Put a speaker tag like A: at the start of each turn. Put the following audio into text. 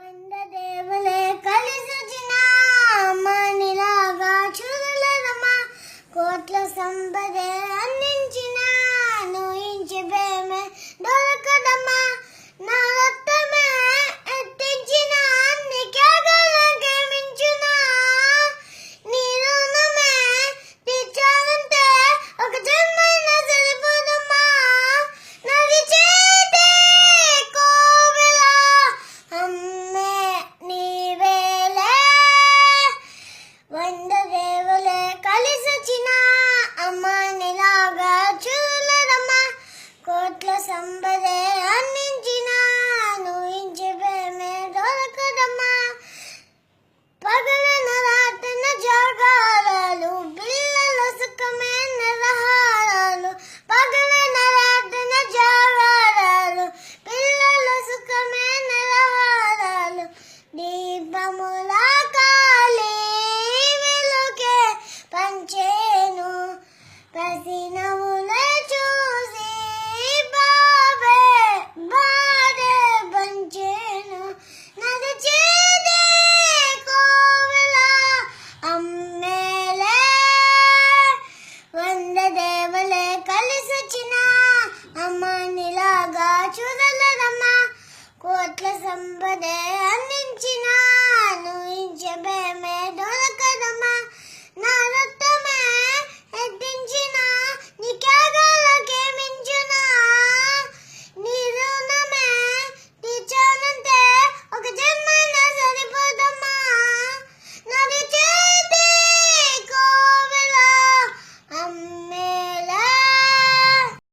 A: వందదేవులే కలిసొచ్చిన అమ్మనిలాగా చూడలేదమ్మా. కోట్ల సంపదే అందించిన నూయించి ప్రేమే దొరకదమ్మా. నా రక్తమే ఎత్తించిన నీకేగలకే మించునా. నీ రుణమే తీర్చాలంటే ఒక జన్మైనా సరిపోదమ్మా. నది చేతే కోవెల అమ్మే నీవేలే. వందదేవులే కలిసొచ్చిన అమ్మనిలాగా చూడలేదమ్మా. కోట్ల సంపదే అందించిన నూయించి ప్రేమే దొరకదమ్మా. పగలిన రాత్రిన జాగారాలు పిల్లల సుఖమే నిరహారాలు. పగలిన రాత్రిన జాగారాలు పిల్లల సుఖమే నిరహారాలు. దీపముల కాలి వెలుగే పంచేను ప్రసినములే చూసి బాబే బాధే పంచేను. నది చేదే కోవెల అమ్మేలే. వందదేవులే కలిసొచ్చిన అమ్మనిలాగా చూడలేదమ్మా. కోట్ల సంపదే